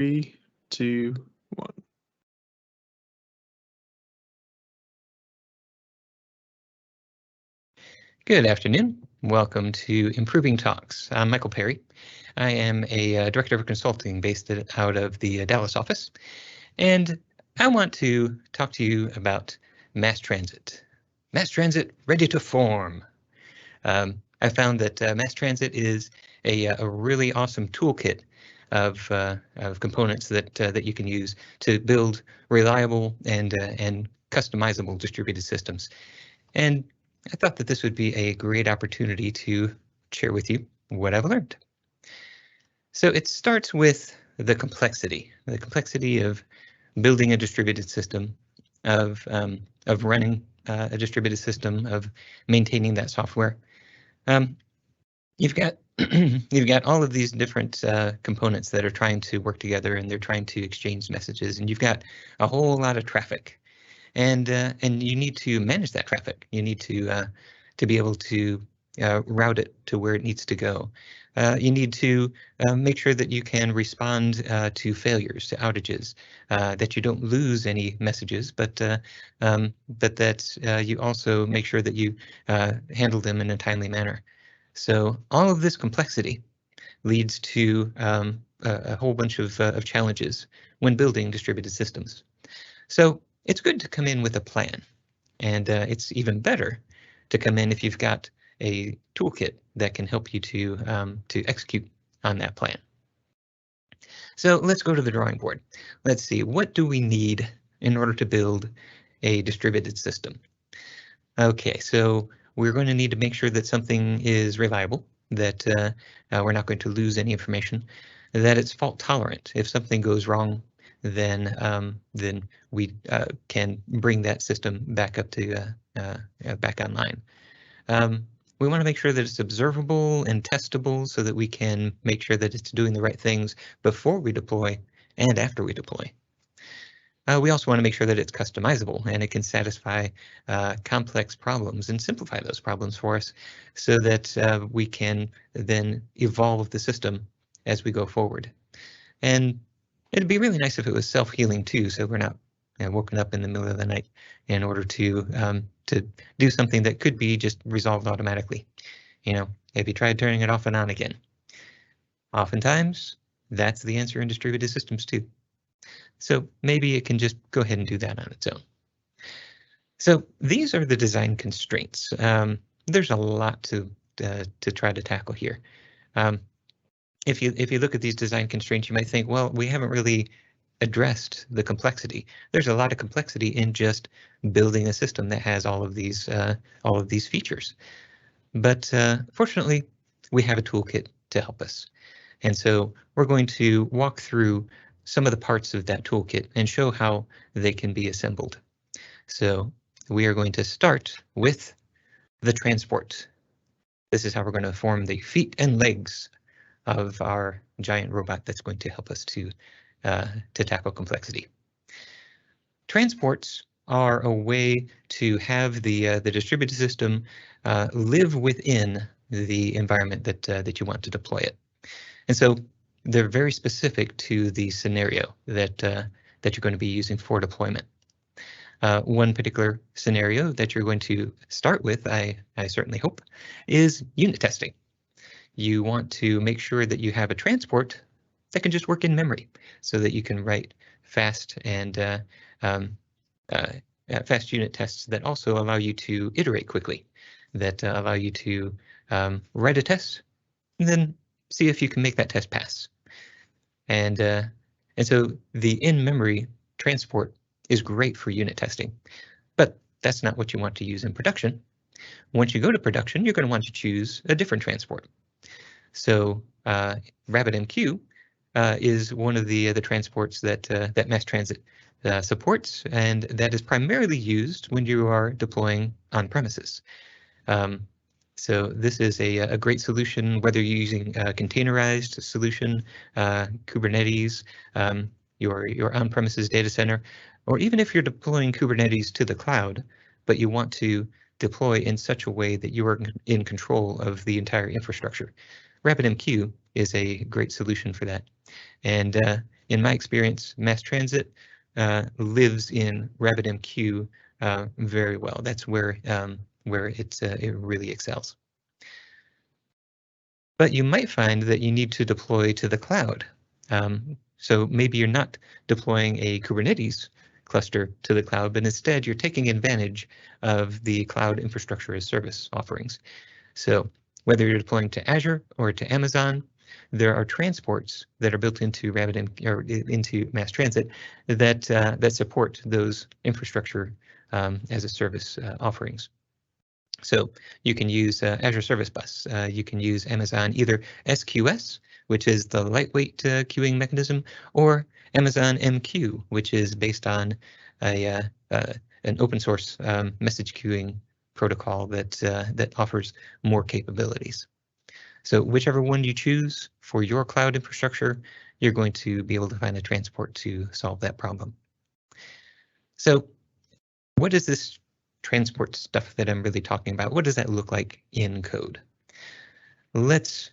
3, 2, 1. Good afternoon. Welcome to Improving Talks. I'm Michael Perry. I am a director of consulting based out of the Dallas office, and I want to talk to you about MassTransit. MassTransit ready to form. I found that MassTransit is a really awesome toolkit of components that you can use to build reliable and customizable distributed systems. And I thought that this would be a great opportunity to share with you what I've learned. So it starts with the complexity of building a distributed system, of running a distributed system, of maintaining that software. You've got you've got all of these different components that are trying to work together, and they're trying to exchange messages, and you've got a whole lot of traffic. And you need to manage that traffic. You need to be able to route it to where it needs to go. You need to make sure that you can respond to failures, to outages, that you don't lose any messages, but that you also make sure that you handle them in a timely manner. So all of this complexity leads to a whole bunch of challenges when building distributed systems. So it's good to come in with a plan, and it's even better to come in if you've got a toolkit that can help you to execute on that plan. So let's go to the drawing board. Let's see, what do we need in order to build a distributed system? Okay, so we're going to need to make sure that something is reliable, that we're not going to lose any information, that it's fault tolerant. If something goes wrong, then we can bring that system back up to back online. We want to make sure that it's observable and testable so that we can make sure that it's doing the right things before we deploy and after we deploy. We also want to make sure that it's customizable and it can satisfy complex problems and simplify those problems for us so that we can then evolve the system as we go forward. And it'd be really nice if it was self-healing too, so we're not woken up in the middle of the night in order to do something that could be just resolved automatically. You know, have you tried turning it off and on again? Oftentimes, that's the answer in distributed systems too. So maybe it can just go ahead and do that on its own. So these are the design constraints. There's a lot to try to tackle here. If you look at these design constraints, you might think, well, we haven't really addressed the complexity. There's a lot of complexity in just building a system that has all of these features. But fortunately, we have a toolkit to help us. And so we're going to walk through some of the parts of that toolkit and show how they can be assembled. So we are going to start with the transport. This is how we're going to form the feet and legs of our giant robot that's going to help us to tackle complexity. Transports are a way to have the distributed system live within the environment that you want to deploy it. And so they're very specific to the scenario that you're going to be using for deployment. One particular scenario that you're going to start with, I certainly hope, is unit testing. You want to make sure that you have a transport that can just work in memory so that you can write fast and fast unit tests that also allow you to iterate quickly, that allow you to write a test and then see if you can make that test pass. And so the in-memory transport is great for unit testing, but that's not what you want to use in production. Once you go to production, you're going to want to choose a different transport. So RabbitMQ is one of the transports that MassTransit supports, and that is primarily used when you are deploying on premises. So this is a great solution, whether you're using a containerized solution, Kubernetes, your on-premises data center, or even if you're deploying Kubernetes to the cloud, but you want to deploy in such a way that you are in control of the entire infrastructure. RabbitMQ is a great solution for that. And in my experience, MassTransit lives in RabbitMQ very well. That's where it really excels. But you might find that you need to deploy to the cloud. So maybe you're not deploying a Kubernetes cluster to the cloud, but instead you're taking advantage of the cloud infrastructure as service offerings. So whether you're deploying to Azure or to Amazon, there are transports that are built into into MassTransit that support those infrastructure as a service offerings. So you can use Azure Service Bus. You can use Amazon either SQS, which is the lightweight queuing mechanism, or Amazon MQ, which is based on an open source message queuing protocol that offers more capabilities. So whichever one you choose for your cloud infrastructure, you're going to be able to find a transport to solve that problem. So what is this transport stuff that I'm really talking about? What does that look like in code? Let's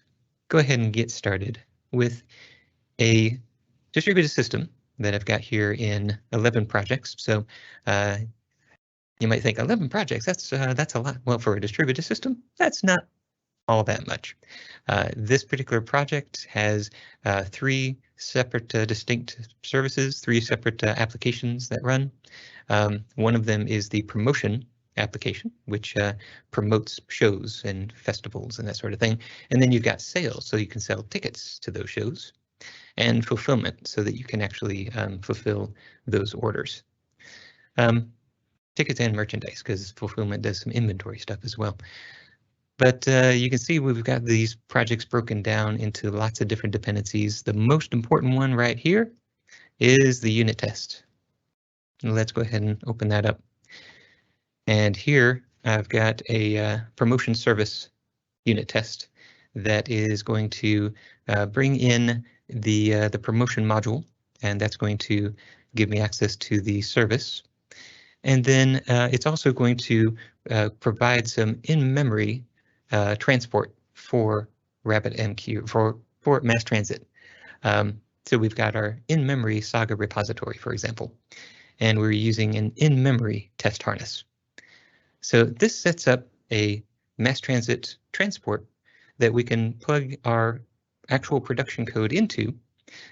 go ahead and get started with a distributed system that I've got here in 11 projects. So you might think 11 projects, that's a lot. Well, for a distributed system, that's not all that much. This particular project has 3 separate distinct services, 3 separate applications that run. One of them is the promotion application, which promotes shows and festivals and that sort of thing. And then you've got sales, so you can sell tickets to those shows, and fulfillment, so that you can actually fulfill those orders. Tickets and merchandise, because fulfillment does some inventory stuff as well. But you can see we've got these projects broken down into lots of different dependencies. The most important one right here is the unit test. Let's go ahead and open that up. And here I've got a promotion service unit test that is going to bring in the promotion module, and that's going to give me access to the service. And then it's also going to provide some in-memory transport for RabbitMQ, for MassTransit. So we've got our in-memory Saga repository, for example, and we're using an in-memory test harness. So this sets up a MassTransit transport that we can plug our actual production code into,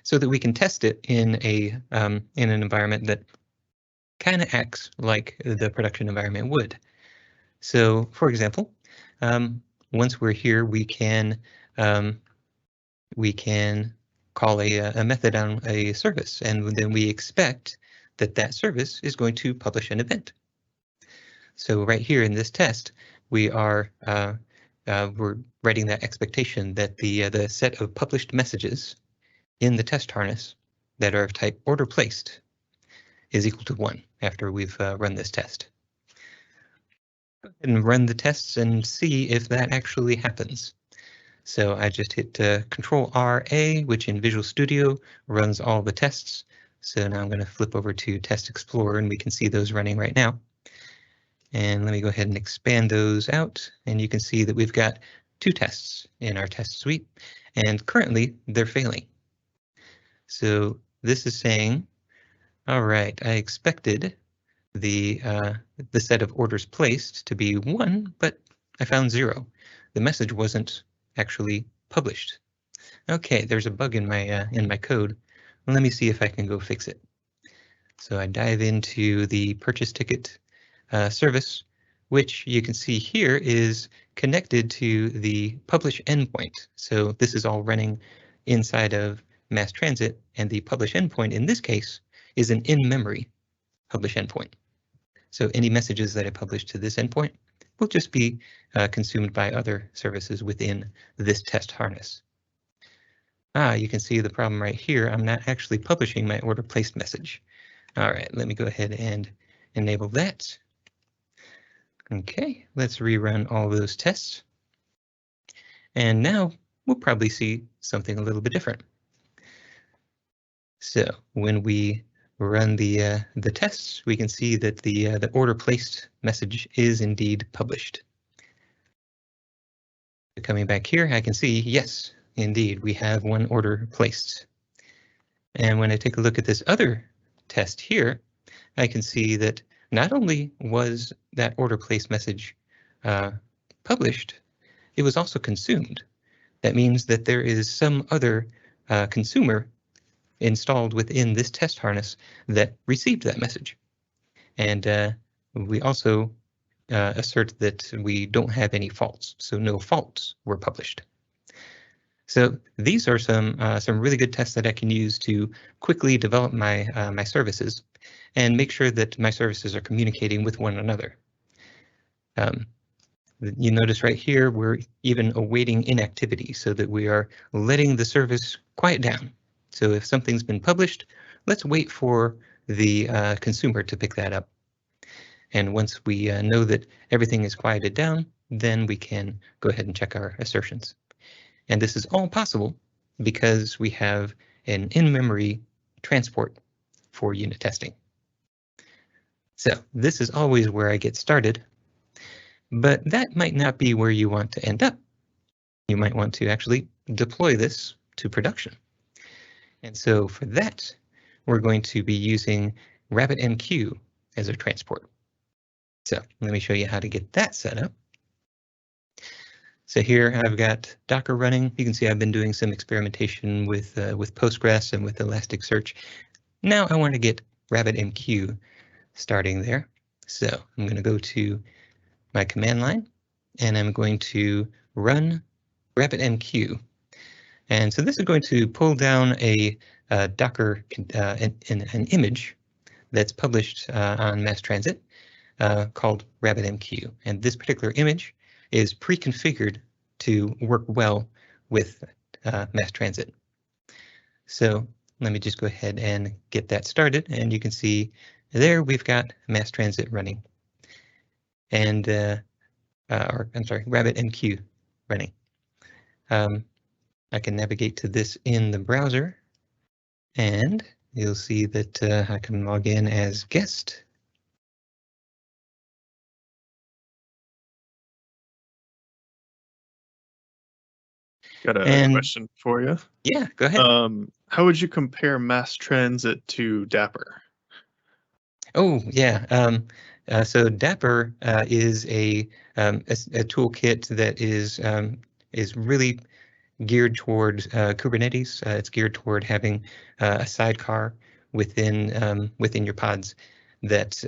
so that we can test it in an environment that kind of acts like the production environment would. So, for example, once we're here, we can call a method on a service, and then we expect that service is going to publish an event. So right here in this test, we're writing that expectation that the set of published messages in the test harness that are of type order placed is equal to 1 after we've run this test. Go ahead and run the tests and see if that actually happens. So I just hit Control-RA, which in Visual Studio runs all the tests. So now I'm going to flip over to Test Explorer, and we can see those running right now. And let me go ahead and expand those out, and you can see that we've got 2 tests in our test suite, and currently they're failing. So this is saying, all right, I expected the set of orders placed to be 1, but I found 0. The message wasn't actually published. Okay, there's a bug in my code. Let me see if I can go fix it. So I dive into the purchase ticket service, which you can see here is connected to the publish endpoint. So this is all running inside of MassTransit, and the publish endpoint in this case is an in-memory publish endpoint. So any messages that I publish to this endpoint will just be consumed by other services within this test harness. You can see the problem right here. I'm not actually publishing my order placed message. All right, let me go ahead and enable that. Okay, let's rerun all of those tests. And now we'll probably see something a little bit different. So when we run the tests, we can see that the order placed message is indeed published. Coming back here, I can see, yes, indeed, we have 1 order placed. And when I take a look at this other test here, I can see that not only was that order place message published, it was also consumed. That means that there is some other consumer installed within this test harness that received that message. And we also assert that we don't have any faults, so no faults were published. So these are some really good tests that I can use to quickly develop my my services and make sure that my services are communicating with one another. You notice right here, we're even awaiting inactivity so that we are letting the service quiet down. So if something's been published, let's wait for the consumer to pick that up. And once we know that everything is quieted down, then we can go ahead and check our assertions. And this is all possible because we have an in-memory transport for unit testing. So this is always where I get started, but that might not be where you want to end up. You might want to actually deploy this to production. And so for that, we're going to be using RabbitMQ as our transport. So let me show you how to get that set up. So here I've got Docker running. You can see I've been doing some experimentation with Postgres and with Elasticsearch. Now I want to get RabbitMQ starting there. So I'm going to go to my command line and I'm going to run RabbitMQ. And so this is going to pull down a Docker an image that's published on MassTransit called RabbitMQ. And this particular image is pre-configured to work well with MassTransit. So let me just go ahead and get that started, and you can see there we've got MassTransit running, and or I'm sorry, RabbitMQ running. I can navigate to this in the browser, and you'll see that I can log in as guest. Got a question for you. Yeah, go ahead. How would you compare MassTransit to Dapper? Oh yeah, so Dapper is a toolkit that is really geared toward Kubernetes. It's geared toward having a sidecar within within your pods that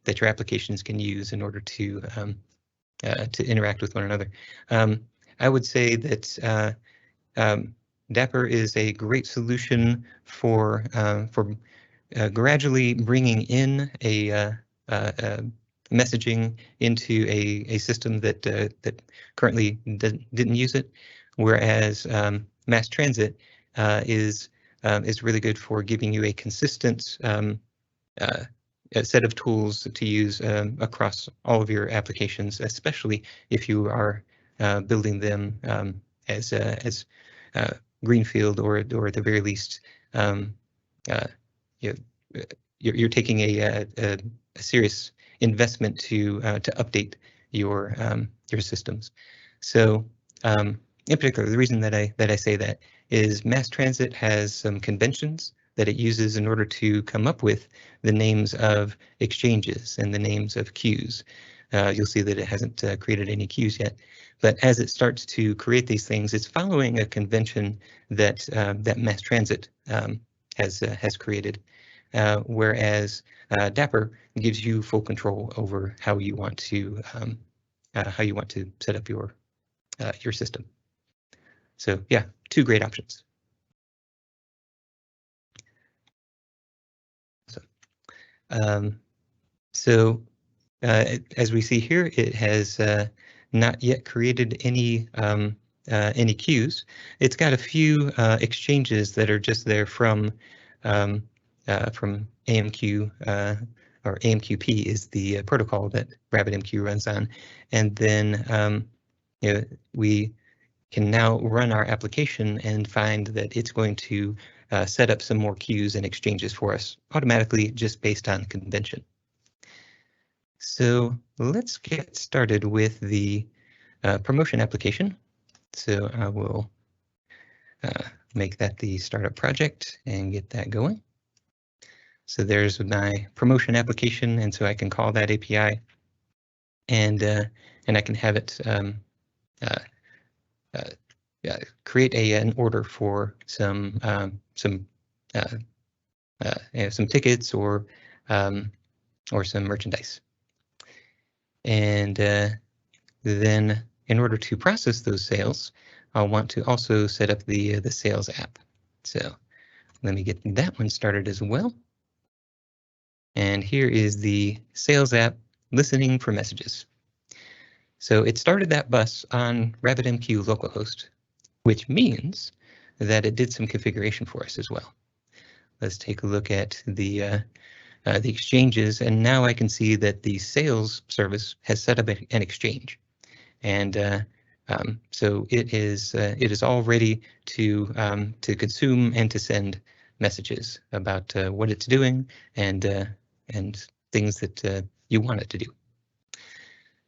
that your applications can use in order to interact with one another. I would say that Dapper is a great solution for gradually bringing in a messaging into a system that that currently didn't use it, whereas MassTransit is really good for giving you a consistent a set of tools to use across all of your applications, especially if you are building them as greenfield or at the very least you're taking a serious investment to update your systems. So in particular, the reason that I say that is MassTransit has some conventions that it uses in order to come up with the names of exchanges and the names of queues. You'll see that it hasn't created any queues yet, but as it starts to create these things, it's following a convention that that MassTransit has created, whereas Dapper gives you full control over how you want to set up your system. So yeah, two great options. So as we see here, it has not yet created any queues. It's got a few exchanges that are just there from AMQ, or AMQP is the protocol that RabbitMQ runs on, and then we can now run our application and find that it's going to set up some more queues and exchanges for us automatically just based on convention. So let's get started with the promotion application. So I will make that the startup project and get that going. So there's my promotion application, and so I can call that API, and I can have it create an order for some tickets or some merchandise. And then in order to process those sales, I'll want to also set up the sales app. So let me get that one started as well. And here is the sales app listening for messages. So it started that bus on RabbitMQ localhost, which means that it did some configuration for us as well. Let's take a look at the exchanges, and now I can see that the sales service has set up an exchange, and so it is all ready to consume and to send messages about what it's doing and things that you want it to do.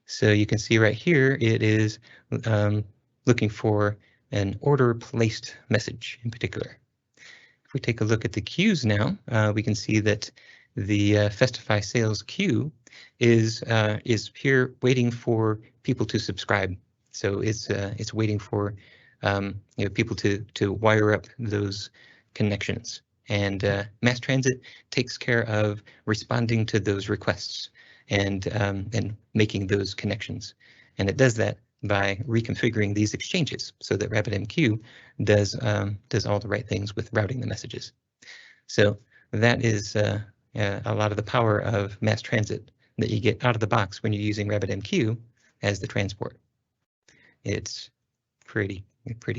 So you can see right here it is looking for an order placed message in particular. If we take a look at the queues now, we can see that the Festify sales queue is here waiting for people to subscribe. So it's waiting for people to wire up those connections, and MassTransit takes care of responding to those requests and making those connections, and it does that by reconfiguring these exchanges so that RabbitMQ does all the right things with routing the messages. So that is a lot of the power of MassTransit that you get out of the box when you're using RabbitMQ as the transport. It's pretty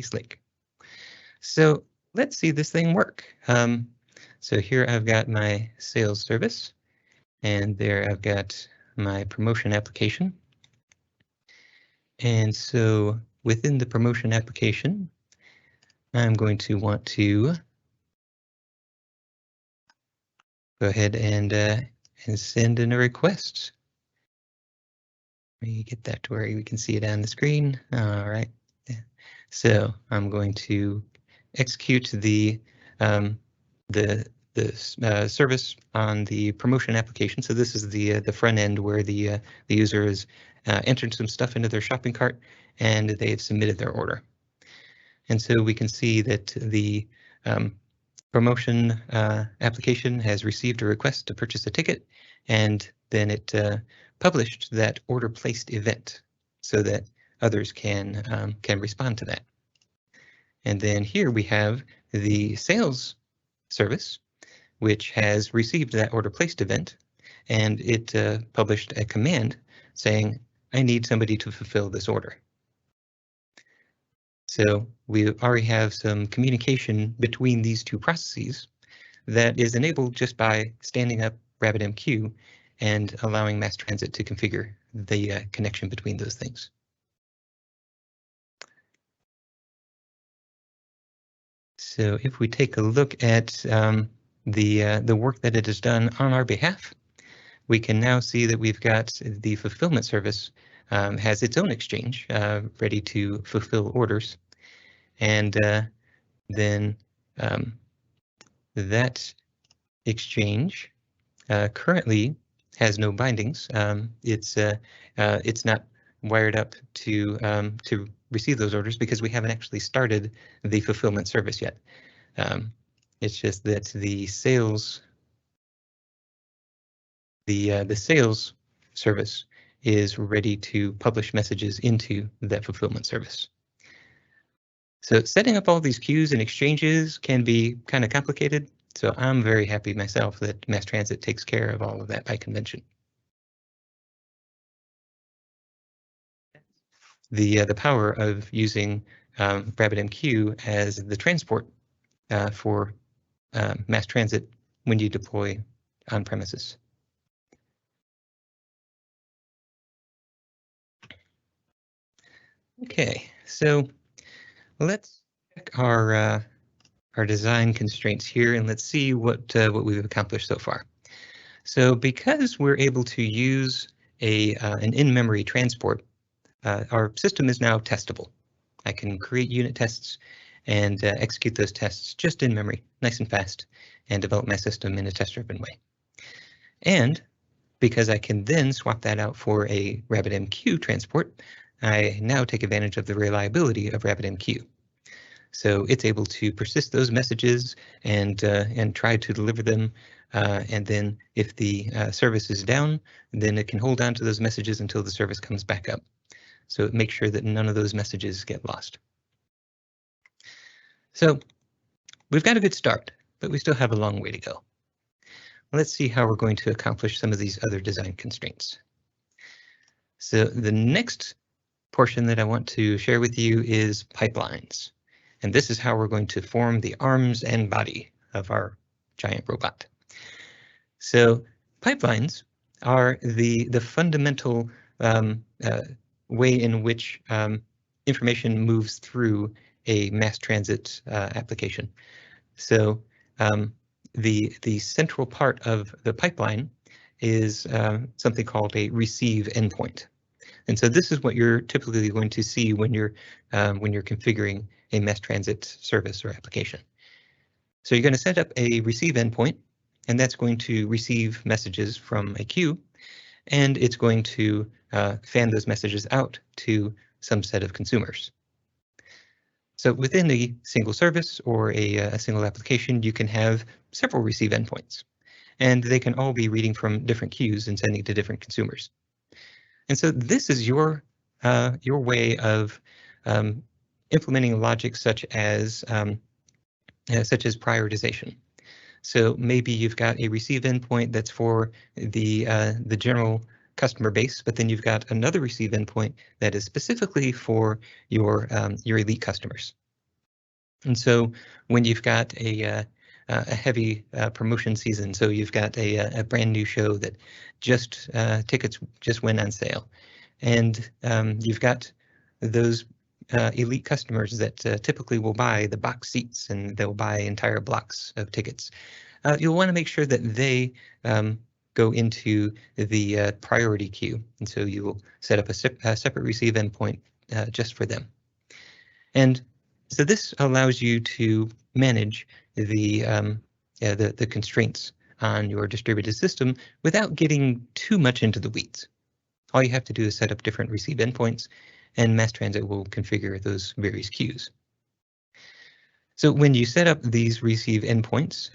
slick. So let's see this thing work. So here I've got my sales service, and there I've got my promotion application. And so within the promotion application, I'm going to want to go ahead and send in a request. Let me get that to where we can see it on the screen. All right. So I'm going to execute the service on the promotion application. So this is the front end where the user is entered some stuff into their shopping cart and they've submitted their order. And so we can see that the promotion application has received a request to purchase a ticket, and then it published that order placed event so that others can respond to that. And then here we have the sales service, which has received that order placed event, and it published a command saying, I need somebody to fulfill this order. So we already have some communication between these two processes that is enabled just by standing up RabbitMQ and allowing MassTransit to configure the connection between those things. So if we take a look at the work that it has done on our behalf, we can now see that we've got the fulfillment service has its own exchange ready to fulfill orders, and then that exchange currently has no bindings. It's not wired up to receive those orders because we haven't actually started the fulfillment service yet. It's just that the sales service is ready to publish messages into that fulfillment service. So setting up all these queues and exchanges can be kind of complicated. So I'm very happy myself that MassTransit takes care of all of that by convention. The power of using RabbitMQ as the transport for MassTransit when you deploy on premises. Okay, so let's check our design constraints here, and let's see what we've accomplished so far. So because we're able to use an in-memory transport, our system is now testable. I can create unit tests and execute those tests just in memory, nice and fast, and develop my system in a test-driven way. And because I can then swap that out for a RabbitMQ transport, I now take advantage of the reliability of RabbitMQ. So it's able to persist those messages and try to deliver them. And then if the service is down, then it can hold on to those messages until the service comes back up. So it makes sure that none of those messages get lost. So we've got a good start, but we still have a long way to go. Let's see how we're going to accomplish some of these other design constraints. So the next portion that I want to share with you is pipelines. And this is how we're going to form the arms and body of our giant robot. So pipelines are the fundamental way in which information moves through a mass transit application. So the central part of the pipeline is something called a receive endpoint. And so this is what you're typically going to see when you're configuring a mass transit service or application. So you're going to set up a receive endpoint, and that's going to receive messages from a queue, and it's going to fan those messages out to some set of consumers. So within a single service or a single application, you can have several receive endpoints, and they can all be reading from different queues and sending to different consumers. And so this is your way of implementing logic such as prioritization. So maybe you've got a receive endpoint that's for the general customer base, but then you've got another receive endpoint that is specifically for your elite customers. And so when you've got a heavy promotion season, so you've got a brand new show that tickets just went on sale, and you've got those elite customers that typically will buy the box seats and they'll buy entire blocks of tickets. You'll want to make sure that they go into the priority queue, and so you will set up a separate receive endpoint just for them. And so this allows you to manage the constraints on your distributed system without getting too much into the weeds. All you have to do is set up different receive endpoints, and MassTransit will configure those various queues. So when you set up these receive endpoints,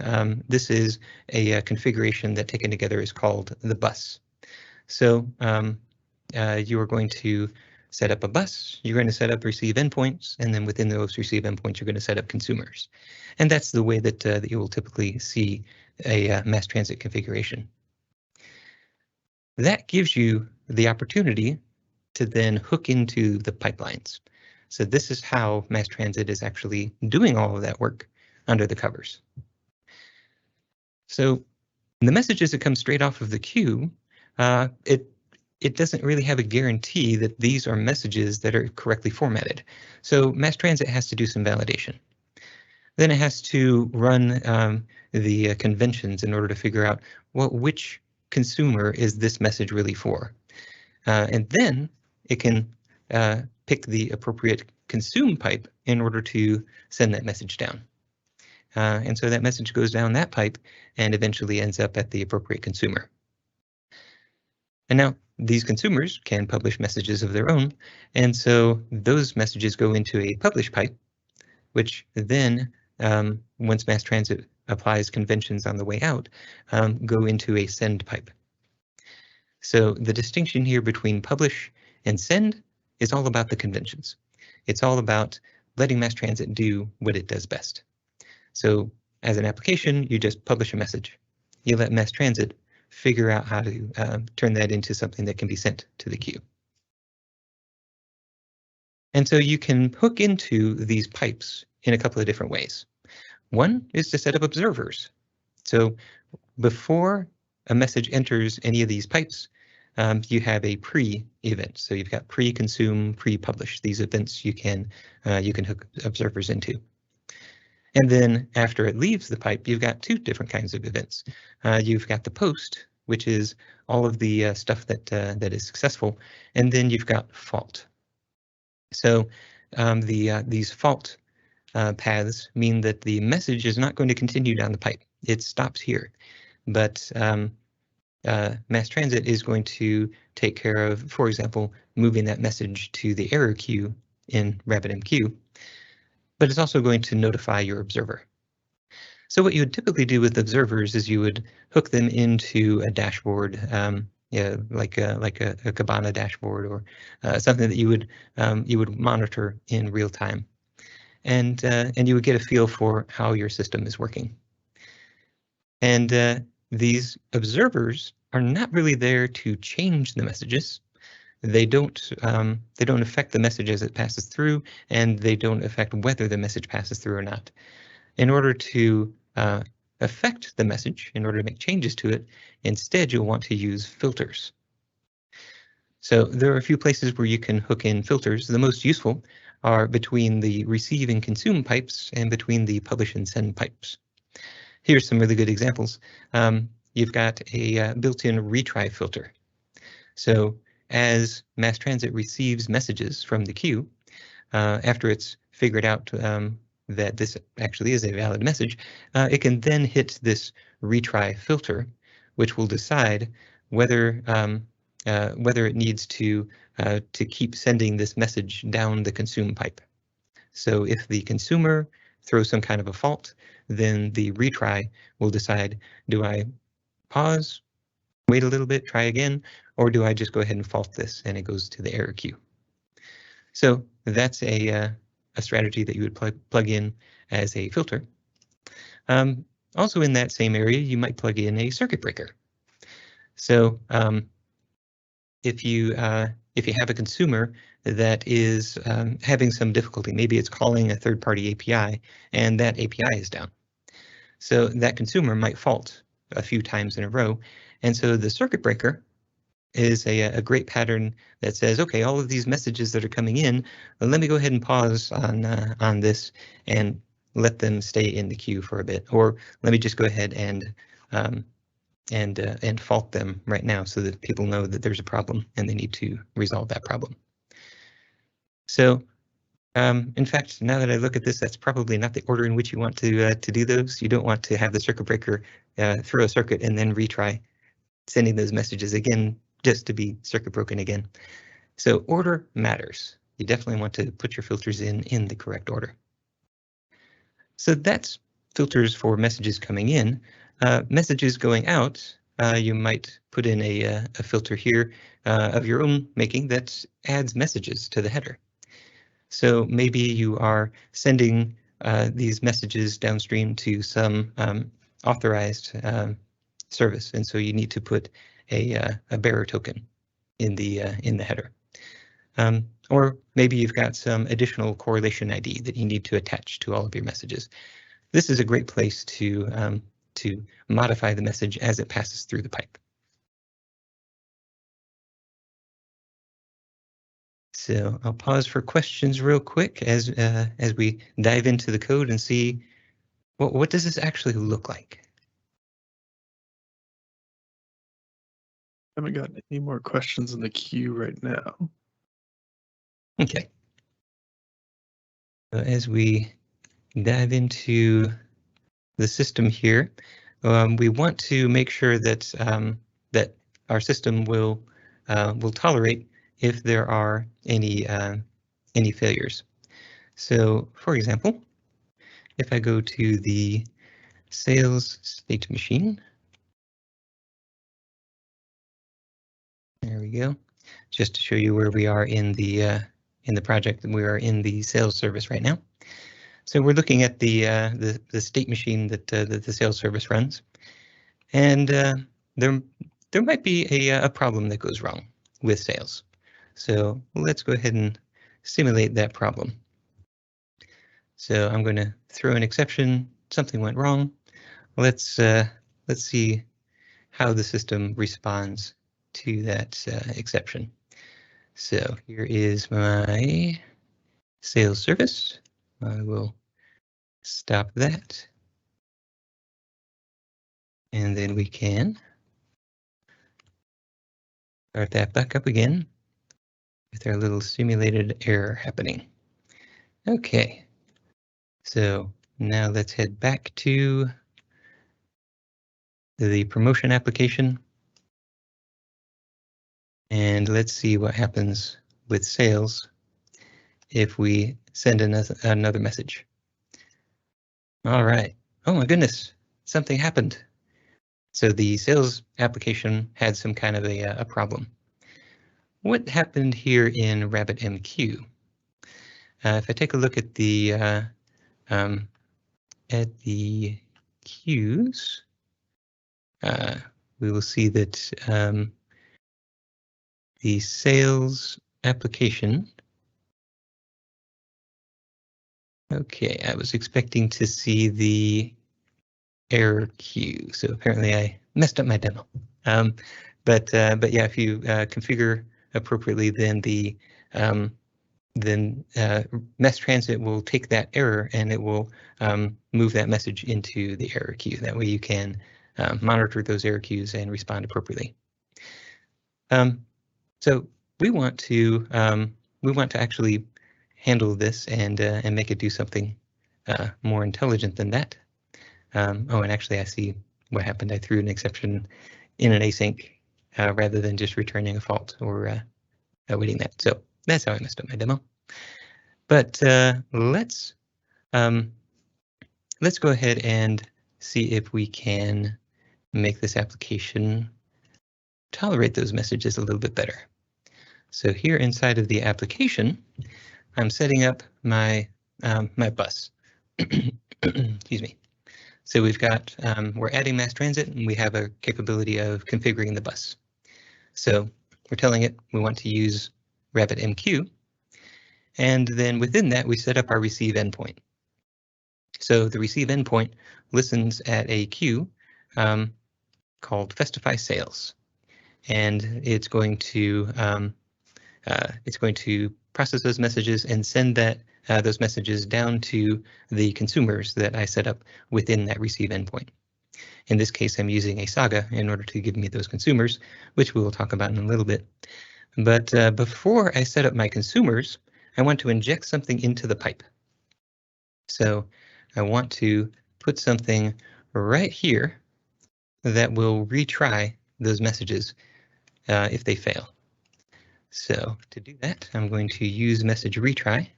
this is a configuration that taken together is called the bus. So you are going to set up a bus, you're going to set up receive endpoints, and then within those receive endpoints, you're going to set up consumers. And that's the way that you will typically see a MassTransit configuration. That gives you the opportunity to then hook into the pipelines. So this is how MassTransit is actually doing all of that work under the covers. So the messages that come straight off of the queue, it doesn't really have a guarantee that these are messages that are correctly formatted. So MassTransit has to do some validation. Then it has to run the conventions in order to figure out which consumer is this message really for. And then it can pick the appropriate consume pipe in order to send that message down. And so that message goes down that pipe and eventually ends up at the appropriate consumer. And now these consumers can publish messages of their own, and so those messages go into a publish pipe, which then, once MassTransit applies conventions on the way out, go into a send pipe. So the distinction here between publish and send is all about the conventions. It's all about letting MassTransit do what it does best. So as an application, you just publish a message. You let MassTransit figure out how to turn that into something that can be sent to the queue. And so you can hook into these pipes in a couple of different ways. One is to set up observers. So before a message enters any of these pipes, you have a pre-event. So you've got pre-consume, pre-publish. These events you can hook observers into. And then after it leaves the pipe, you've got two different kinds of events. You've got the post, which is all of the stuff that is successful, and then you've got fault. So these fault paths mean that the message is not going to continue down the pipe. It stops here, but MassTransit is going to take care of, for example, moving that message to the error queue in RabbitMQ, but it's also going to notify your observer. So what you would typically do with observers is you would hook them into a dashboard, like a Kibana dashboard, or something that you would monitor in real time, and you would get a feel for how your system is working. And these observers are not really there to change the messages. They don't affect the message as it passes through, and they don't affect whether the message passes through or not. In order to affect the message, in order to make changes to it, instead you'll want to use filters. So there are a few places where you can hook in filters. The most useful are between the receive and consume pipes and between the publish and send pipes. Here's some really good examples. You've got a built-in retry filter. So as MassTransit receives messages from the queue, after it's figured out that this actually is a valid message, it can then hit this retry filter, which will decide whether it needs to keep sending this message down the consume pipe. So if the consumer throws some kind of a fault, then the retry will decide, do I pause, wait a little bit, try again, or do I just go ahead and fault this and it goes to the error queue? So that's a strategy that you would plug in as a filter. Also in that same area, you might plug in a circuit breaker. So if you have a consumer that is having some difficulty, maybe it's calling a third-party API and that API is down. So that consumer might fault a few times in a row. And so the circuit breaker is a great pattern that says, okay, all of these messages that are coming in, let me go ahead and pause on this and let them stay in the queue for a bit, or let me just go ahead and fault them right now so that people know that there's a problem and they need to resolve that problem. So in fact, now that I look at this, that's probably not the order in which you want to do those. You don't want to have the circuit breaker throw a circuit and then retry sending those messages again just to be circuit broken again. So order matters. You definitely want to put your filters in the correct order. So that's filters for messages coming in. Messages going out, you might put in a filter here of your own making that adds messages to the header. So maybe you are sending these messages downstream to some authorized service, and so you need to put a bearer token in the header. Or maybe you've got some additional correlation ID that you need to attach to all of your messages. This is a great place to modify the message as it passes through the pipe. So I'll pause for questions real quick as we dive into the code and see what does this actually look like. I haven't got any more questions in the queue right now. Okay. So as we dive into the system here, we want to make sure that that our system will tolerate if there are any failures. So, for example, if I go to the sales state machine, there we go. Just to show you where we are in the project, we are in the sales service right now. So we're looking at the state machine that the sales service runs, and there might be a problem that goes wrong with sales. So let's go ahead and simulate that problem. So I'm going to throw an exception. Something went wrong. Let's see how the system responds to that exception. So here is my sales service. I will stop that. And then we can start that back up again with our little simulated error happening. Okay, So now let's head back to the promotion application. And let's see what happens with sales if we send another message. All right. Oh my goodness, something happened. So the sales application had some kind of a problem. What happened here in RabbitMQ? If I take a look at the queues, we will see that the sales application. Okay, I was expecting to see the error queue, so apparently I messed up my demo. But yeah, if you configure appropriately, then the MassTransit will take that error and it will move that message into the error queue. That way you can monitor those error queues and respond appropriately. So we want to actually handle this and make it do something more intelligent than that. Oh, and actually I see what happened. I threw an exception in an async rather than just returning a fault or awaiting that. So that's how I messed up my demo. But let's go ahead and see if we can make this application tolerate those messages a little bit better. So here inside of the application, I'm setting up my my bus. Excuse me. So we've got we're adding MassTransit and we have a capability of configuring the bus. So we're telling it we want to use RabbitMQ, and then within that we set up our receive endpoint. So the receive endpoint listens at a queue called Festify Sales, and it's going to process those messages and send those messages down to the consumers that I set up within that receive endpoint. In this case, I'm using a Saga in order to give me those consumers, which we will talk about in a little bit. But before I set up my consumers, I want to inject something into the pipe. So I want to put something right here that will retry those messages if they fail. So to do that, I'm going to use message retry.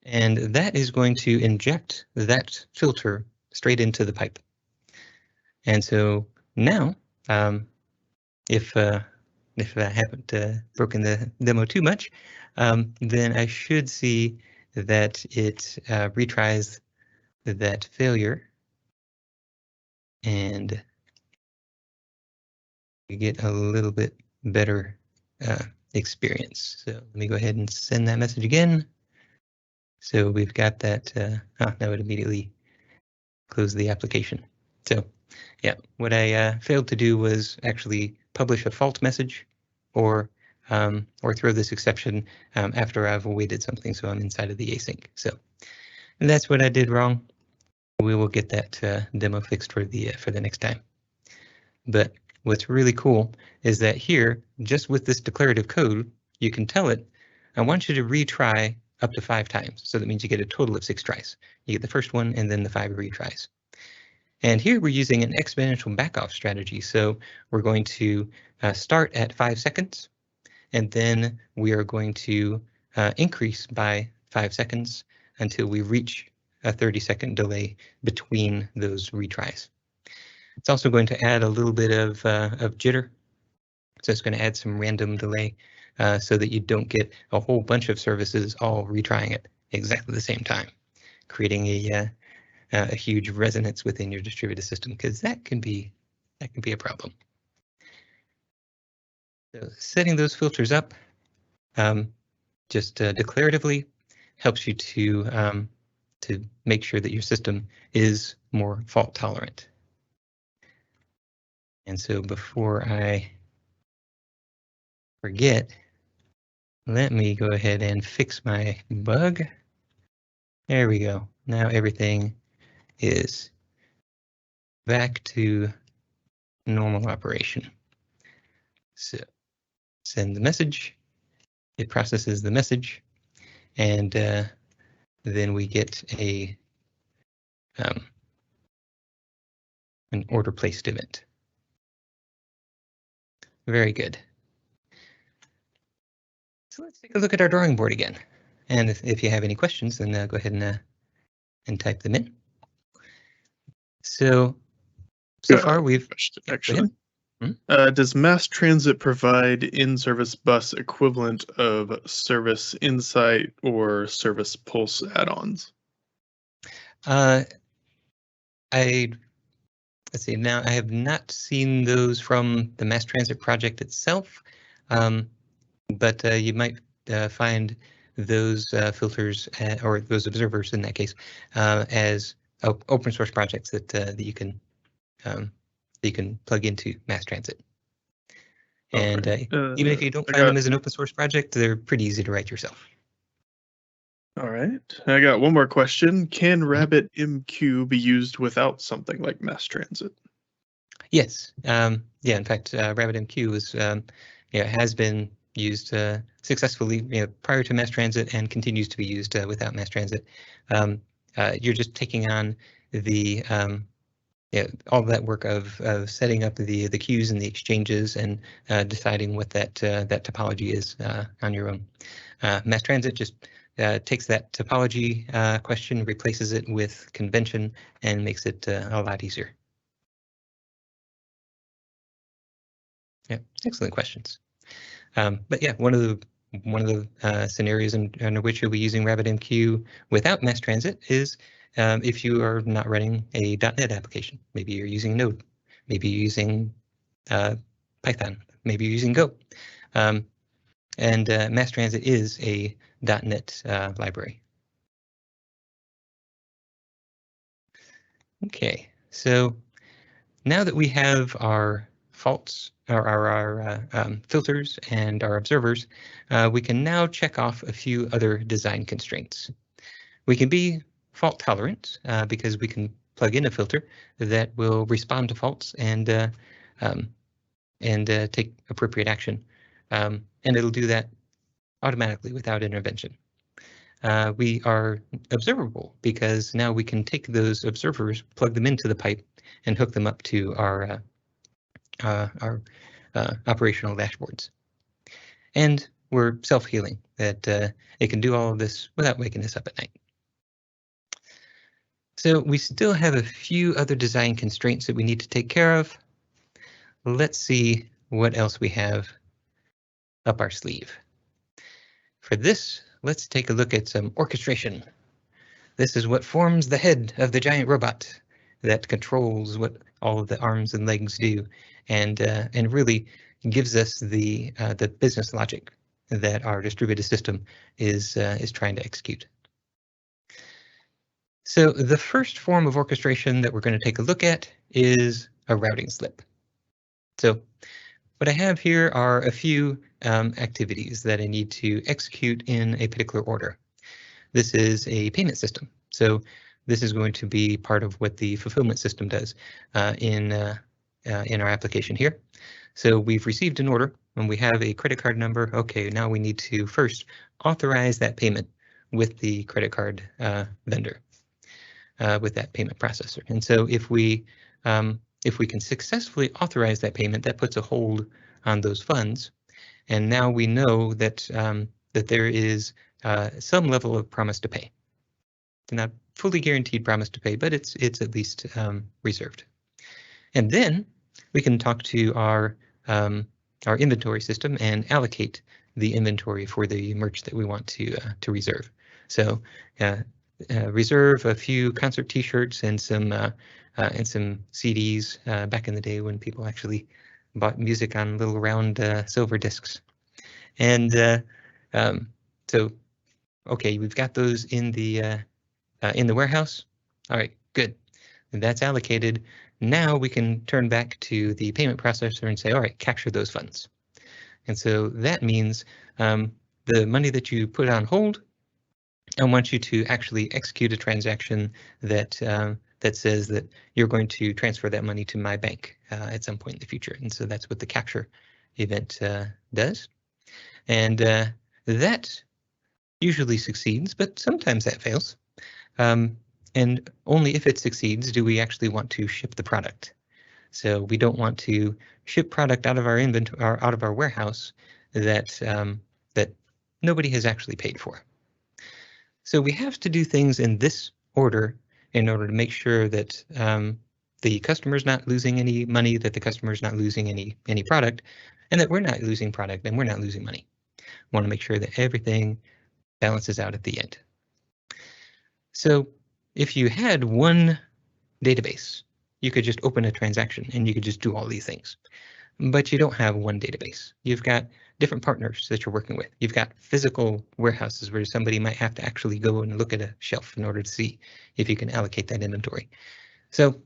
And that is going to inject that filter straight into the pipe. And so now, if I haven't broken the demo too much, then I should see that it retries that failure. And we get a little bit better experience. So let me go ahead and send that message again. So we've got that. Now it immediately closed the application. So yeah, what I failed to do was actually publish a fault message or throw this exception after I've awaited something. So I'm inside of the async. So that's what I did wrong. We will get that demo fixed for the next time. But what's really cool is that here, just with this declarative code, you can tell it, I want you to retry up to 5 times. So that means you get a total of 6 tries. You get the first one and then the 5 retries. And here we're using an exponential backoff strategy. So we're going to start at 5 seconds, and then we are going to increase by 5 seconds until we reach a 30-second delay between those retries. It's also going to add a little bit of jitter. So it's going to add some random delay so that you don't get a whole bunch of services all retrying it exactly the same time, creating a huge resonance within your distributed system, because that can be a problem. So setting those filters up just declaratively helps you to make sure that your system is more fault tolerant. And so before I forget, let me go ahead and fix my bug. There we go. Now everything is back to normal operation. So send the message, it processes the message, and then we get an order placed event. Very good. So let's take a look at our drawing board again. And if you have any questions, then go ahead and type them in. So far we've actually. Does MassTransit provide in-service bus equivalent of Service Insight or Service Pulse add-ons? Let's see, now I have not seen those from the MassTransit project itself, but you might find those filters or those observers in that case as open source projects that you can plug into MassTransit. And even if you don't find them as an open source project, they're pretty easy to write yourself. All right, I got one more question. Can RabbitMQ be used without something like MassTransit? Yes. Yeah, in fact, RabbitMQ is has been used successful prior to MassTransit and continues to be used without MassTransit. You're just taking on the all that work of setting up the queues and the exchanges and deciding what that topology is on your own. MassTransit just takes that topology question, replaces it with convention, and makes it a lot easier. Yeah, excellent questions. But yeah, one of the scenarios under which you'll be using RabbitMQ without MassTransit is if you are not running a .NET application. Maybe you're using Node, maybe you're using Python, maybe you're using Go. And MassTransit is a .NET library. Okay, so now that we have our faults or our filters and our observers, we can now check off a few other design constraints. We can be fault tolerant because we can plug in a filter that will respond to faults and take appropriate action, and it'll do that automatically without intervention. We are observable because now we can take those observers, plug them into the pipe, and hook them up to our operational dashboards. And we're self-healing, that it can do all of this without waking us up at night. So we still have a few other design constraints that we need to take care of. Let's see what else we have up our sleeve. For this, let's take a look at some orchestration. This is what forms the head of the giant robot that controls what all of the arms and legs do, and really gives us the business logic that our distributed system is trying to execute. So the first form of orchestration that we're going to take a look at is a routing slip. So what I have here are a few activities that I need to execute in a particular order. This is a payment system, so this is going to be part of what the fulfillment system does in our application here. So we've received an order and we have a credit card number. Okay, now we need to first authorize that payment with the credit card vendor, with that payment processor. And so if we can successfully authorize that payment, that puts a hold on those funds. And now we know that that there is some level of promise to pay. Not fully guaranteed promise to pay, but it's at least reserved. And then we can talk to our inventory system and allocate the inventory for the merch that we want to reserve. So reserve a few concert T-shirts and some CDs back in the day when people actually bought music on little round silver discs. And so, okay, we've got those in the warehouse. All right, good. And that's allocated. Now we can turn back to the payment processor and say, all right, capture those funds. And so that means the money that you put on hold, I want you to actually execute a transaction that says that you're going to transfer that money to my bank at some point in the future. And so that's what the capture event does. And that usually succeeds, but sometimes that fails. And only if it succeeds do we actually want to ship the product. So we don't want to ship product out of our inventory, or out of our warehouse that that nobody has actually paid for. So we have to do things in this order in order to make sure that the customer's not losing any money, that the customer's not losing any product, and that we're not losing product and we're not losing money. We want to make sure that everything balances out at the end. So if you had one database, you could just open a transaction and you could just do all these things. But you don't have one database. You've got different partners that you're working with. You've got physical warehouses where somebody might have to actually go and look at a shelf in order to see if you can allocate that inventory. So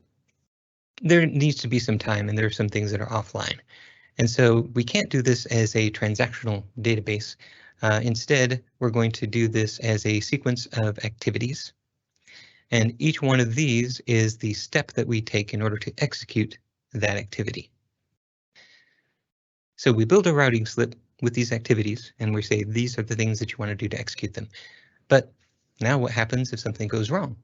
there needs to be some time, and there are some things that are offline. And so we can't do this as a transactional database. Instead, we're going to do this as a sequence of activities. And each one of these is the step that we take in order to execute that activity. So we build a routing slip with these activities, and we say these are the things that you want to do to execute them. But now what happens if something goes wrong?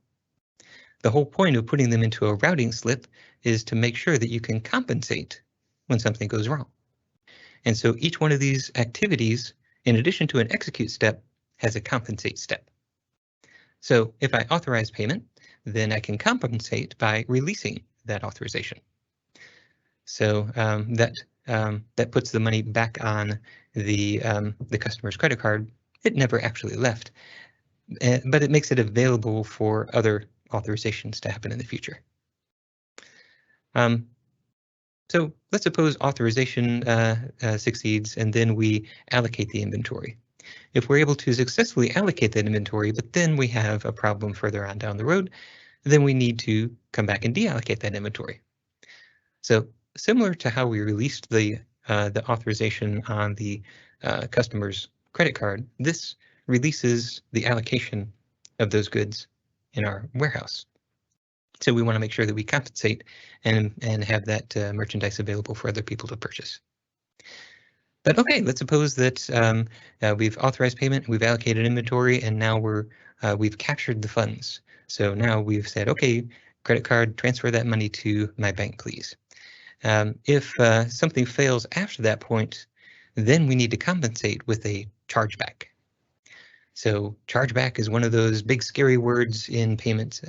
The whole point of putting them into a routing slip is to make sure that you can compensate when something goes wrong. And so each one of these activities, in addition to an execute step, has a compensate step. So if I authorize payment, then I can compensate by releasing that authorization. So that puts the money back on the customer's credit card. It never actually left, but it makes it available for other authorizations to happen in the future. So let's suppose authorization succeeds, and then we allocate the inventory. If we're able to successfully allocate that inventory, but then we have a problem further on down the road, then we need to come back and deallocate that inventory. So similar to how we released the authorization on the customer's credit card, this releases the allocation of those goods in our warehouse. So we want to make sure that we compensate and have that merchandise available for other people to purchase. But okay, let's suppose that we've authorized payment, we've allocated inventory, and now we've captured the funds. So now we've said, okay, credit card, transfer that money to my bank, please. If something fails after that point, then we need to compensate with a chargeback. So chargeback is one of those big scary words in payments.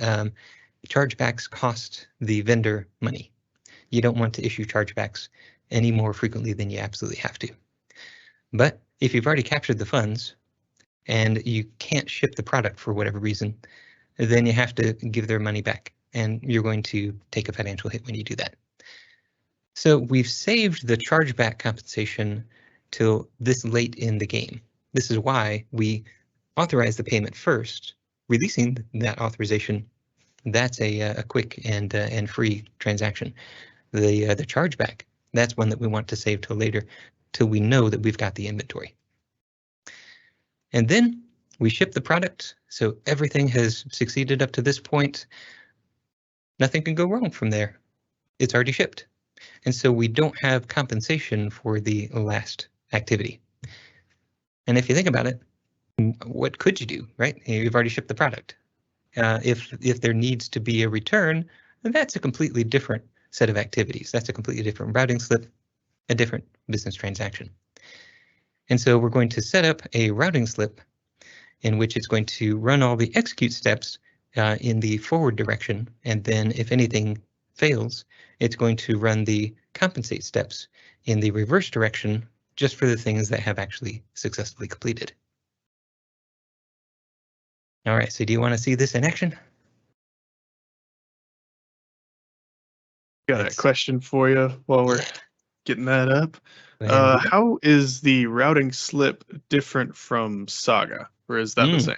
Chargebacks cost the vendor money. You don't want to issue chargebacks any more frequently than you absolutely have to. But if you've already captured the funds and you can't ship the product for whatever reason, then you have to give their money back, and you're going to take a financial hit when you do that. So we've saved the chargeback compensation till this late in the game. This is why we authorize the payment first, releasing that authorization. That's a quick and free transaction. The chargeback, that's one that we want to save till later, till we know that we've got the inventory. And then we ship the product, so everything has succeeded up to this point. Nothing can go wrong from there. It's already shipped. And so we don't have compensation for the last activity. And if you think about it, what could you do, right? You've already shipped the product. If there needs to be a return, then that's a completely different set of activities. That's a completely different routing slip, a different business transaction. And so we're going to set up a routing slip in which it's going to run all the execute steps in the forward direction. And then if anything fails, it's going to run the compensate steps in the reverse direction, just for the things that have actually successfully completed. All right, so do you want to see this in action? Got a question for you while we're getting that up. How is the routing slip different from Saga, or is that the same?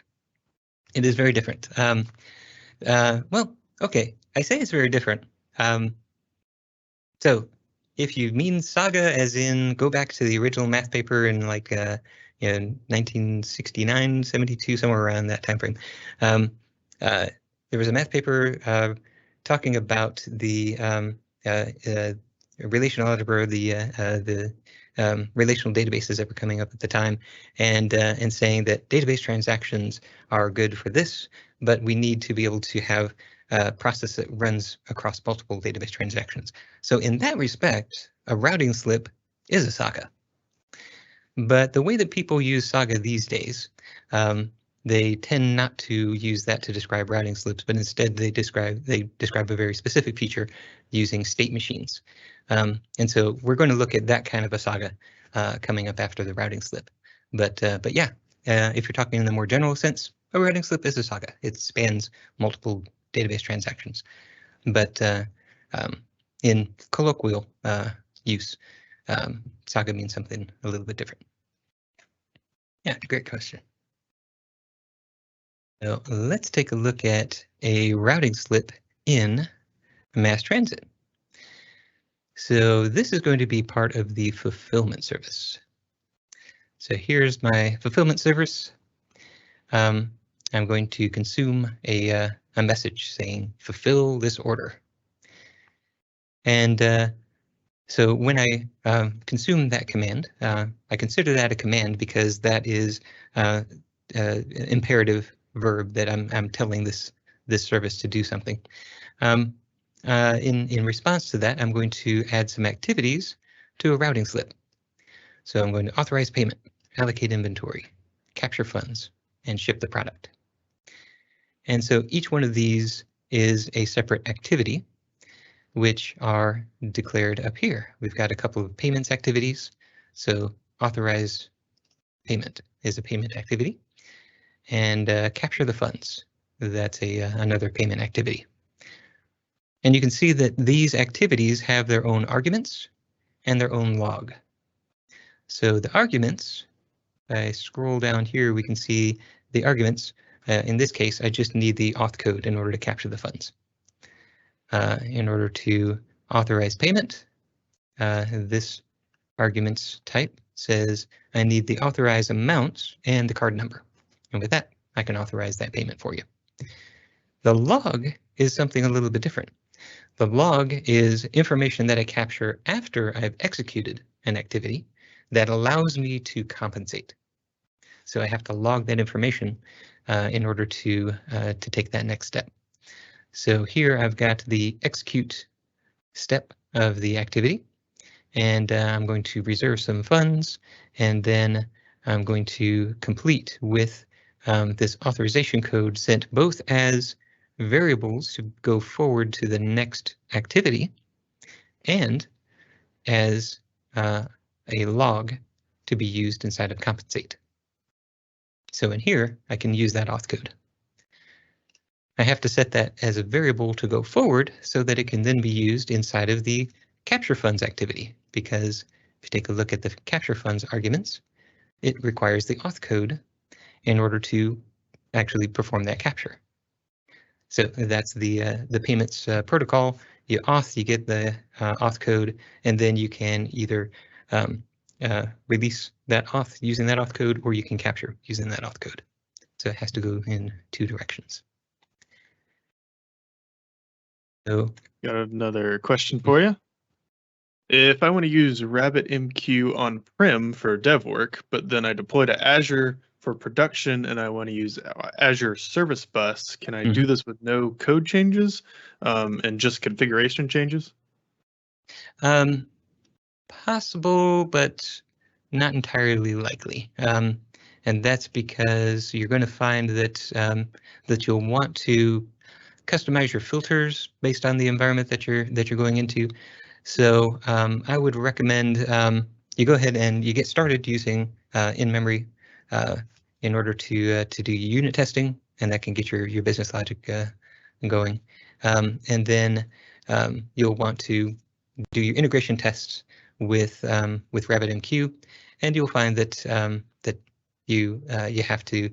It is very different. Well, okay, I say it's very different. So if you mean Saga as in go back to the original math paper in like in 1969, 72, somewhere around that time frame, there was a math paper talking about the relational algebra, the relational databases that were coming up at the time, and saying that database transactions are good for this, but we need to be able to have a process that runs across multiple database transactions. So in that respect, a routing slip is a Saga. But the way that people use Saga these days, they tend not to use that to describe routing slips, but instead they describe a very specific feature using state machines. And so we're going to look at that kind of a Saga coming up after the routing slip. But yeah, if you're talking in the more general sense, a routing slip is a Saga. It spans multiple database transactions. But in colloquial use, Saga means something a little bit different. Yeah, great question. So let's take a look at a routing slip in MassTransit. So this is going to be part of the fulfillment service. So here's my fulfillment service. I'm going to consume a message saying fulfill this order. And so when I consume that command, I consider that a command because that is an imperative verb that I'm telling this service to do something. In response to that, I'm going to add some activities to a routing slip. So I'm going to authorize payment, allocate inventory, capture funds, and ship the product. And so each one of these is a separate activity, which are declared up here. We've got a couple of payments activities. So authorize payment is a payment activity. And capture the funds, that's another payment activity. And you can see that these activities have their own arguments and their own log. So the arguments, if I scroll down here, we can see the arguments. In this case, I just need the auth code in order to capture the funds. In order to authorize payment, this arguments type says I need the authorized amount and the card number. And with that, I can authorize that payment for you. The log is something a little bit different. The log is information that I capture after I've executed an activity that allows me to compensate. So I have to log that information in order to take that next step. So here I've got the execute step of the activity, and I'm going to reserve some funds, and then I'm going to complete with this authorization code sent both as variables to go forward to the next activity and as a log to be used inside of compensate. So in here, I can use that auth code. I have to set that as a variable to go forward so that it can then be used inside of the capture funds activity, because if you take a look at the capture funds arguments, it requires the auth code in order to actually perform that capture. So that's the payments protocol. You auth, you get the auth code, and then you can either release that auth using that auth code, or you can capture using that auth code. So it has to go in two directions. So, got another question for you. If I want to use RabbitMQ on-prem for dev work, but then I deploy to Azure for production and I want to use Azure Service Bus, can I do this with no code changes and just configuration changes? Possible, but not entirely likely. And that's because you're going to find that that you'll want to customize your filters based on the environment that you're going into. So I would recommend you go ahead and you get started using in-memory in order to do unit testing, and that can get your business logic going. And then you'll want to do your integration tests with RabbitMQ, and you'll find that that you have to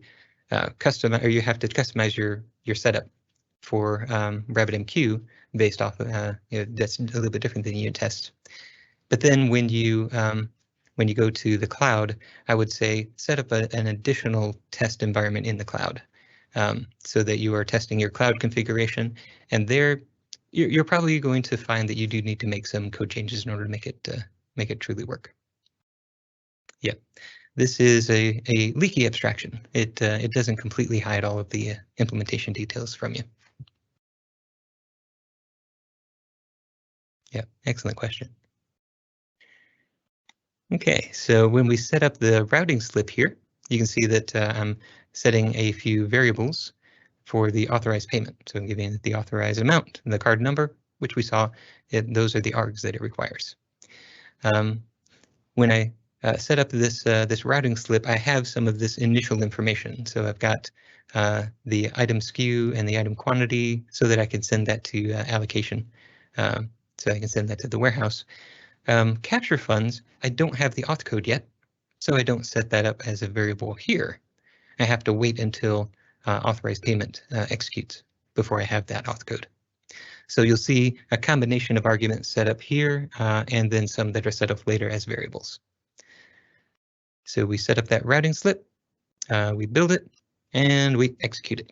customize your setup for RabbitMQ based off of that's a little bit different than unit tests. But then when you go to the cloud, I would say set up an additional test environment in the cloud so that you are testing your cloud configuration, and there you're probably going to find that you do need to make some code changes in order to make it truly work. Yep. This is a leaky abstraction. It doesn't completely hide all of the implementation details from you. Yeah, excellent question. Okay, so when we set up the routing slip here, you can see that I'm setting a few variables for the authorized payment. So I'm giving it the authorized amount, the card number, which we saw, those are the args that it requires. When I set up this this routing slip, I have some of this initial information. So I've got the item SKU and the item quantity so that I can send that to allocation. So I can send that to the warehouse. Capture funds, I don't have the auth code yet, so I don't set that up as a variable here. I have to wait until authorized payment executes before I have that auth code. So you'll see a combination of arguments set up here and then some that are set up later as variables. So we set up that routing slip, we build it, and we execute it.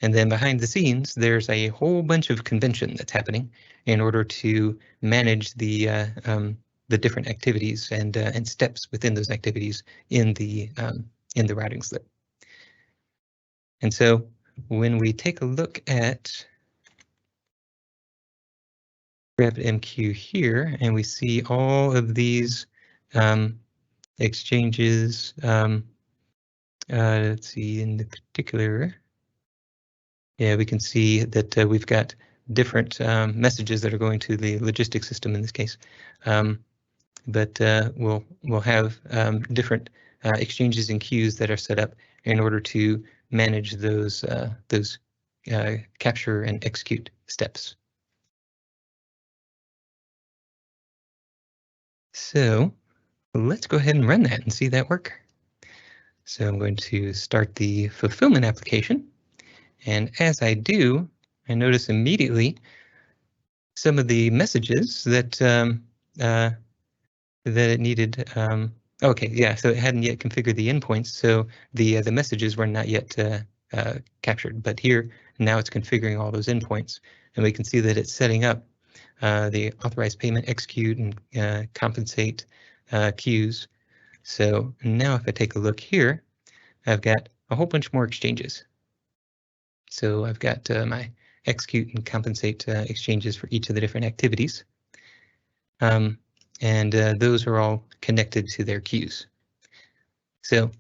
And then behind the scenes, there's a whole bunch of convention that's happening in order to manage the different activities and steps within those activities in the routing slip. And so when we take a look at RabbitMQ here, and we see all of these exchanges, let's see, in the particular, yeah, we can see that we've got different messages that are going to the logistics system in this case, but we'll have different exchanges and queues that are set up in order to manage those capture and execute steps. So let's go ahead and run that and see that work. So I'm going to start the fulfillment application. And as I do, I notice immediately some of the messages that that it needed. Okay, yeah, so it hadn't yet configured the endpoints, so the messages were not yet captured. But here now it's configuring all those endpoints, and we can see that it's setting up the authorized payment, execute, and compensate queues. So now if I take a look here, I've got a whole bunch more exchanges. So I've got my execute and compensate exchanges for each of the different activities. And those are all connected to their queues. So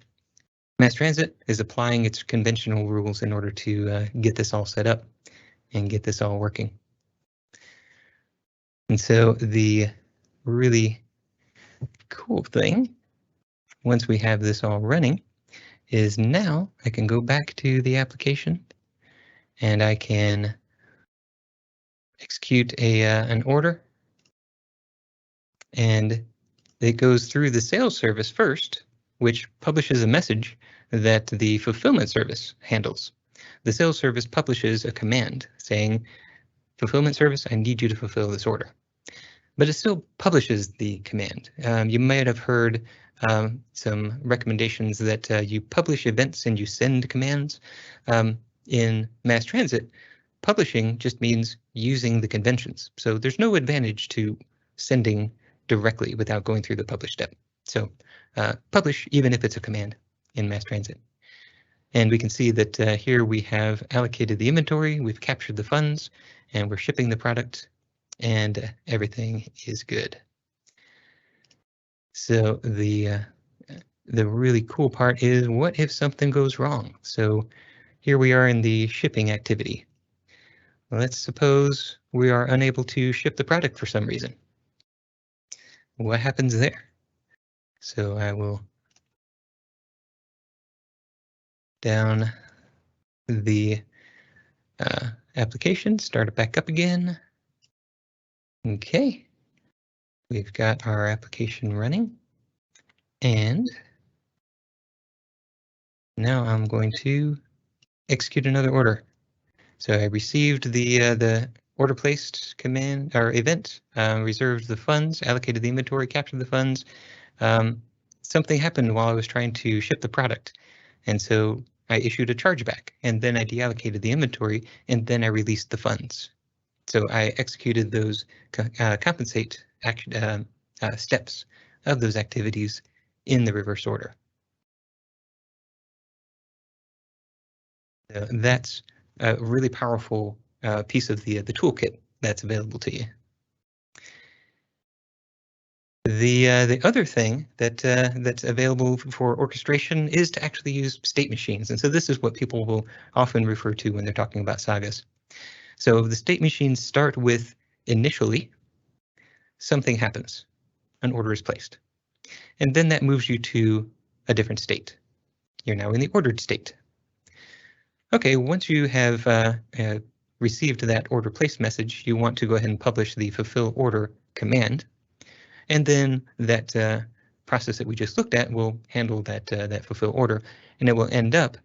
MassTransit is applying its conventional rules in order to get this all set up and get this all working. And so the really cool thing, once we have this all running, is now I can go back to the application and I can execute an order, and it goes through the sales service first, which publishes a message that the fulfillment service handles. The sales service publishes a command saying, fulfillment service, I need you to fulfill this order. But it still publishes the command. You might have heard some recommendations that you publish events and you send commands. In MassTransit, publishing just means using the conventions. So there's no advantage to sending directly without going through the publish step. So publish even if it's a command in MassTransit. And we can see that here we have allocated the inventory, we've captured the funds, and we're shipping the product, and everything is good. So the really cool part is, what if something goes wrong? So here we are in the shipping activity. Let's suppose we are unable to ship the product for some reason. What happens there? So I will down the application, start it back up again. Okay, we've got our application running, and now I'm going to execute another order. So I received the order placed command or event, reserved the funds, allocated the inventory, captured the funds. Something happened while I was trying to ship the product, and so I issued a chargeback, and then I deallocated the inventory, and then I released the funds. So I executed those compensate action steps of those activities in the reverse order. That's a really powerful piece of the toolkit that's available to you. The other thing that's available for orchestration is to actually use state machines, and so this is what people will often refer to when they're talking about sagas. So the state machines start with initially something happens, an order is placed, and then that moves you to a different state. You're now in the ordered state. Okay, once you have received that order placed message, you want to go ahead and publish the fulfill order command. And then that process that we just looked at will handle that fulfill order, and it will end up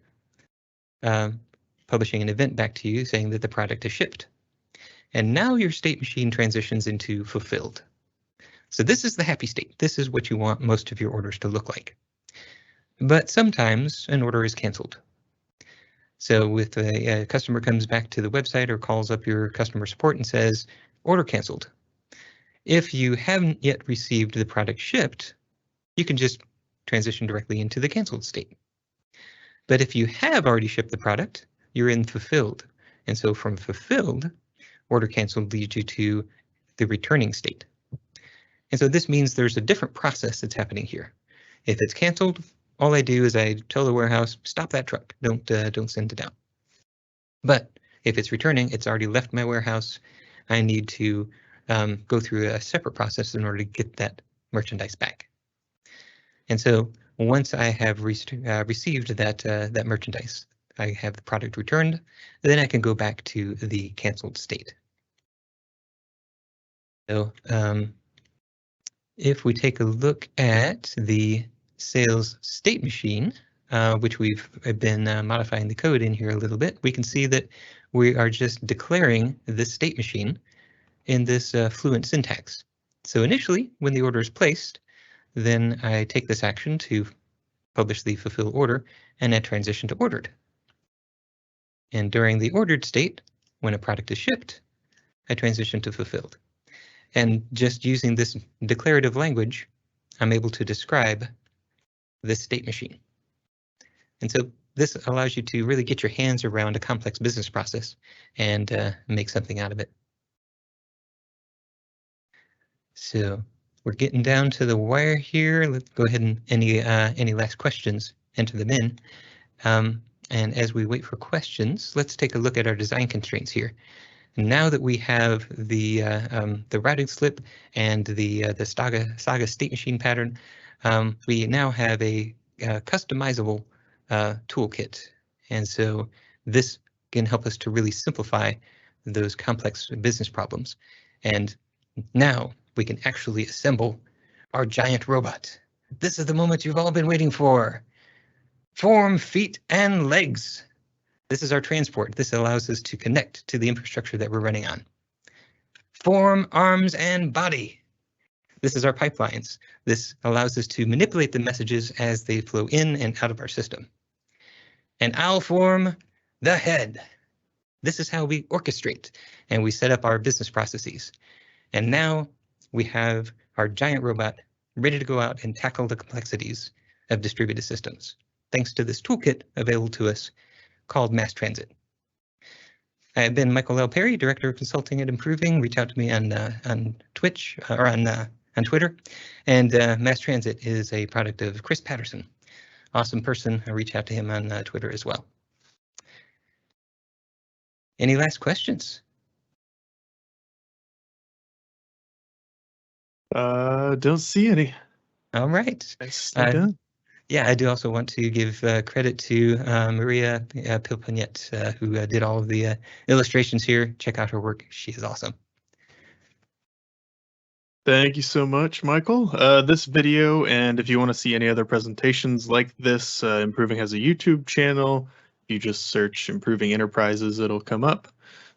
publishing an event back to you saying that the product is shipped. And now your state machine transitions into fulfilled. So this is the happy state. This is what you want most of your orders to look like. But sometimes an order is canceled. So if a customer comes back to the website or calls up your customer support and says, order canceled. If you haven't yet received the product shipped, you can just transition directly into the canceled state. But if you have already shipped the product, you're in fulfilled. And so from fulfilled, order canceled leads you to the returning state. And so this means there's a different process that's happening here. If it's canceled, all I do is I tell the warehouse, stop that truck, don't send it out. But if it's returning, it's already left my warehouse. I need to go through a separate process in order to get that merchandise back. And so once I have received that merchandise, I have the product returned, then I can go back to the canceled state. So if we take a look at the sales state machine, which we've been modifying the code in here a little bit, we can see that we are just declaring this state machine in this fluent syntax. So initially, when the order is placed, then I take this action to publish the fulfill order and I transition to ordered. And during the ordered state, when a product is shipped, I transition to fulfilled. And just using this declarative language, I'm able to describe this state machine. And so this allows you to really get your hands around a complex business process and make something out of it. So we're getting down to the wire here. Let's go ahead and any last questions, enter them in. And as we wait for questions, let's take a look at our design constraints here. Now that we have the routing slip and the saga state machine pattern, we now have a customizable toolkit. And so this can help us to really simplify those complex business problems. And now we can actually assemble our giant robot. This is the moment you've all been waiting for. Form, feet, and legs. This is our transport. This allows us to connect to the infrastructure that we're running on. Form, arms, and body. This is our pipelines. This allows us to manipulate the messages as they flow in and out of our system. And I'll form the head. This is how we orchestrate and we set up our business processes. And now we have our giant robot ready to go out and tackle the complexities of distributed systems, thanks to this toolkit available to us called MassTransit. I have been Michael L. Perry, Director of Consulting and Improving. Reach out to me on Twitch or on Twitter. And MassTransit is a product of Chris Patterson. Awesome person. I reach out to him on Twitter as well. Any last questions? Don't see any. All right. Nicely done. Yeah, I do also want to give credit to Maria Pilpagnet, who did all of the illustrations here. Check out her work. She is awesome. Thank you so much, Michael. This video, and if you want to see any other presentations like this, Improving has a YouTube channel. If you just search Improving Enterprises, it'll come up.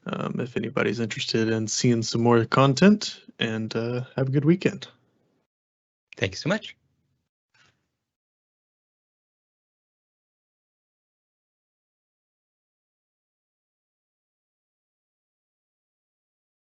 If anybody's interested in seeing some more content, and have a good weekend. Thank you so much.